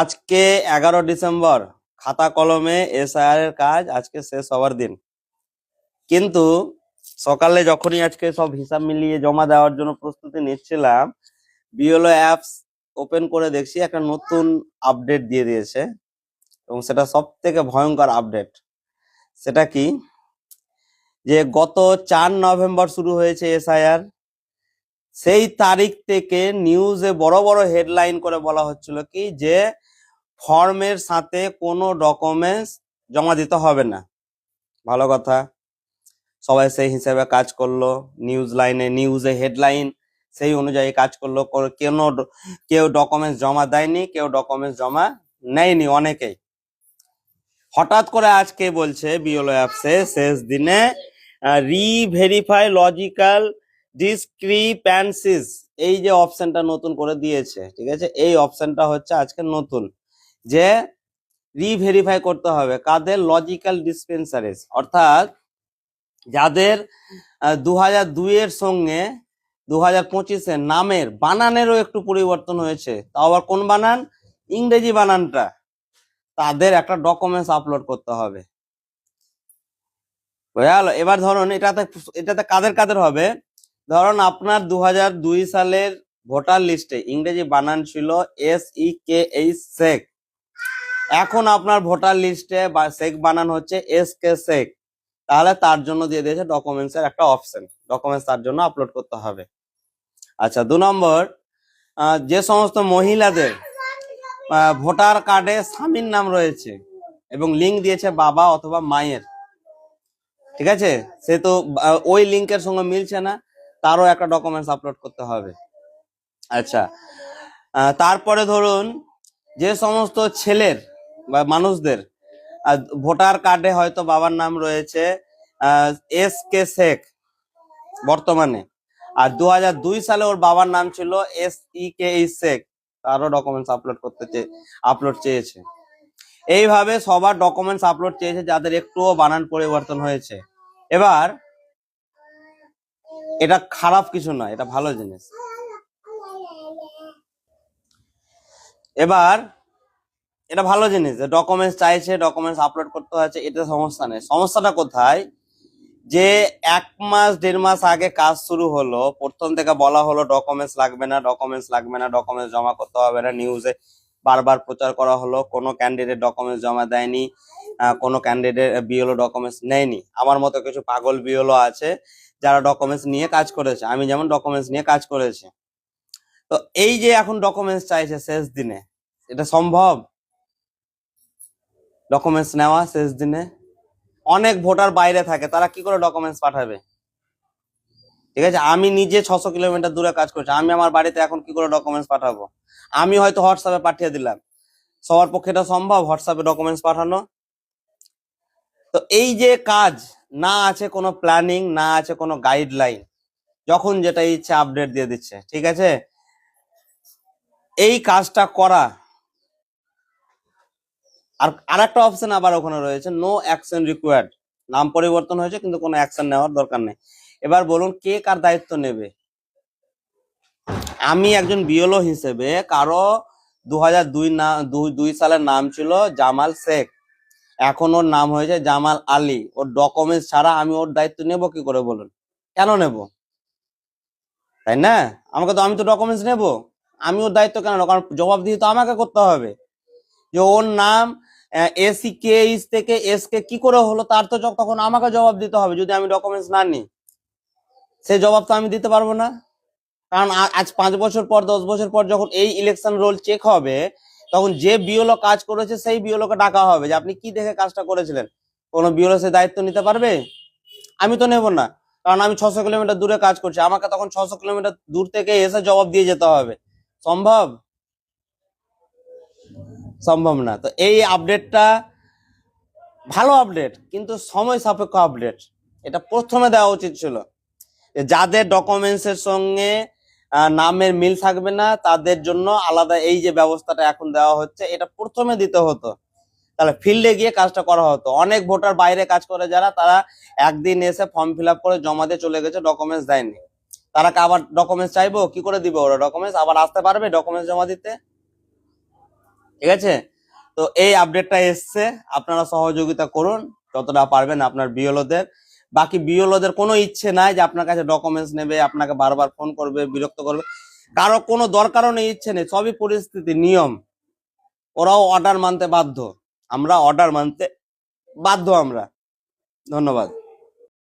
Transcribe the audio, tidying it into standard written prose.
আজকে 11 ডিসেম্বর, খাতা কলমে এসআইআর এর কাজ আজকে শেষ হওয়ার দিন। কিন্তু সকালে যখনই আজকে সব হিসাব মিলিয়ে জমা দেওয়ার জন্য প্রস্তুতি নিচ্ছিলাম, বিএলও অ্যাপস ওপেন করে দেখছি একটা নতুন আপডেট দিয়ে দিয়েছে, এবং সেটা সব থেকে ভয়ঙ্কর আপডেট। সেটা কি, যে গত 4 নভেম্বর শুরু হয়েছে এসআইআর। সেই তারিখ থেকে নিউজে বড় বড় হেডলাইন করে বলা হচ্ছিল কি, যে ফর্মের সাথে কোনো ডকুমেন্টস জমা দিতে হবে না। ভালো কথা, সবাই সেই হিসেবে কাজ করলো। নিউজে হেডলাইন সেই অনুযায়ী কাজ করলো। কেউ ডকুমেন্টস জমা দেয়নি, কেউ ডকুমেন্টস জমা নেয়নি, অনেকেই। হঠাৎ করে আজকে বলছে বিএলও অ্যাপসে শেষ দিনে রিভেরিফাই লজিক্যাল ডিসক্রিপ্যান্সিস, এই যে অপশনটা নতুন করে দিয়েছে, ঠিক আছে, এই অপশনটা হচ্ছে আজকে নতুন, যে রিভেরিফাই করতে হবে কাদের, লজিক্যাল ডিসপেন্সারিজ, অর্থাৎ যাদের 2002 এর সঙ্গে 2025 নামের বানানেরও একটু পরিবর্তন হয়েছে, তাও আবার কোন বানান, ইংরেজি বানানটা, তাদের একটা ডকুমেন্টস আপলোড করতে হবে। বুঝলো? এবার ধরুন এটাতে কাদের কাদের হবে, ধরুন আপনার 2002 সালের ভোটার লিস্টে ইংরেজি বানান ছিল SEKH শেখ, এখন আপনার ভোটার লিস্টে শেখ বানান হচ্ছে SK শেখ, তাহলে তার জন্য দিয়ে দিয়েছে ডকুমেন্টস এর একটা অপশন, ডকুমেন্টস তার জন্য আপলোড করতে হবে। আচ্ছা, 2 নম্বর, যে সমস্ত মহিলাদের ভোটার কার্ডে স্বামীর নাম রয়েছে এবং লিঙ্ক দিয়েছে বাবা অথবা মায়ের, ঠিক আছে, সে তো ওই লিঙ্কের সঙ্গে মিলছে না, তারও একটা ডকুমেন্টস আপলোড করতে হবে। আচ্ছা, তারপরে ধরুন যে সমস্ত ছেলের বা মানুষদের ভোটার কার্ডে হয়তো বাবার নাম রয়েছে SK শেখ বর্তমানে, আর 2002 সালে ওর বাবার নাম ছিল SEKH শেখ, তারও ডকুমেন্টস আপলোড চেয়েছে। এইভাবে সবার ডকুমেন্টস আপলোড চেয়েছে যাদের একটুও বানান পরিবর্তন হয়েছে। এবার এটা খারাপ কিছু নয়, এটা ভালো জিনিস। এবার এটা ভালো জিনিস যে ডকুমেন্টস চাইছে, ডকুমেন্টস আপলোড করতে হচ্ছে, এটা সমস্যা নেই। সমস্যাটা কোথায়, যে 1 মাস 1.5 মাস আগে কাজ শুরু হলো, প্রথম থেকে বলা হলো ডকুমেন্টস লাগবে না, ডকুমেন্টস লাগবে না, ডকুমেন্টস জমা করতে হবে না, নিউজে বারবার প্রচার করা হলো, কোনো ক্যান্ডিডেট ডকুমেন্টস জমা দেয়নি, কোনো ক্যান্ডিডেট বিএলও ডকুমেন্টস নেয়নি। আমার মতো কিছু পাগল বিএলও আছে যারা ডকুমেন্টস নিয়ে কাজ করেছে, আমি যেমন ডকুমেন্টস নিয়ে কাজ করেছি। তো এই যে এখন ডকুমেন্টস চাইছে শেষ দিনে, এটা সম্ভব ডকুমেন্টস নেওয়া শেষ দিনে? অনেক ভোটার বাইরে থাকে, তারা কি করে ডকুমেন্টস পাঠাবে? ঠিক আছে, আমি নিজে 600 কিলোমিটার দূরে কাজ করছি, আমি আমার বাড়িতে এখন কি করে ডকুমেন্টস পাঠাবো? আমি হয়তো হোয়াটসঅ্যাপে পাঠিয়ে দিলাম, সবার পক্ষে এটা সম্ভব হোয়াটসঅ্যাপে ডকুমেন্টস পাঠানো? তো এই যে কাজ, না আছে কোনো প্ল্যানিং, না আছে কোনো গাইডলাইন, যখন যেটা ইচ্ছে আপডেট দিয়ে দিচ্ছে, ঠিক আছে। এই কাজটা করা, আর একটা অপশন আবার ওখানে রয়েছে, নো অ্যাকশন রিকোয়ার্ড, নাম পরিবর্তন হয়েছে কিন্তু কোনো অ্যাকশন নেওয়ার দরকার নেই। এবার বলুন কে কার দায়িত্ব নেবে? আমি একজন বিএলও হিসেবে কারো 2002 সালের নাম ছিল জামাল শেখ, এখন ওর নাম হয়েছে জামাল আলী, ওর ডকুমেন্টস ছাড়া আমি ওর দায়িত্ব নেব কি করে বলুন? কেন নেব? তাই না? আমি তো ডকুমেন্টস নেব, আমি ওর দায়িত্ব কেন নেব? কারণ জবাবদিহি তো আমাকে করতে হবে, যে ওর নাম SEKH থেকে SK কি করে হলো, তার তো তখন আমাকে জবাব দিতে হবে। যদি আমি ডকুমেন্টস না নিই, সেই জবাব তো আমি দিতে পারবো না। কারণ আজ 5 বছর পর 10 বছর পর যখন এই ইলেকশন রোল চেক হবে, তখন যে বিএলও কাজ করেছে সেই বিএলও কে ডাকা হবে, যে আপনি কি দেখে কাজটা করেছিলেন। কোনো বিএলও সে দায়িত্ব নিতে পারবে? আমি তো নেব না, কারণ আমি 600 কিলোমিটার দূরে কাজ করছি, আমাকে তখন 600 কিলোমিটার দূর থেকে এসে জবাব দিয়ে যেতে হবে। সম্ভব? সম্ভব না। তো এই আপডেটটা ভালো আপডেট, কিন্তু সময় সাপেক্ষ আপডেট। এটা প্রথমে দেওয়া উচিত ছিল, যাদের ডকুমেন্টস এর সঙ্গে নামের মিল থাকবে না তাদের জন্য আলাদা এই যে ব্যবস্থাটা এখন দেওয়া হচ্ছে, এটা প্রথমে দিতে হতো, তাহলে ফিল্ডে গিয়ে কাজটা করা হতো। অনেক ভোটার বাইরে কাজ করে যারা, তারা একদিন এসে ফর্ম ফিল আপ করে জমা দিয়ে চলে গেছে, ডকুমেন্টস দেয়নি, তারা আবার ডকুমেন্টস চাইবো, কি করে দিবে ওরা ডকুমেন্টস? আবার আসতে পারবে ডকুমেন্টস জমা দিতে? ঠিক আছে? তো এই আপডেটটা এসছে, আপনারা সহযোগিতা করুন যতটা পারবেন আপনার বিএলওদের। বাকি বিএলওদের কোনো ইচ্ছে নাই যে আপনার কাছে ডকুমেন্টস নেবে, আপনাকে বারবার ফোন করবে, বিরক্ত করবে, কারো কোনো দরকারও নেই, ইচ্ছে নেই, সবই পরিস্থিতি, নিয়ম। ওরাও অর্ডার মানতে বাধ্য, আমরা অর্ডার মানতে বাধ্য আমরা। ধন্যবাদ।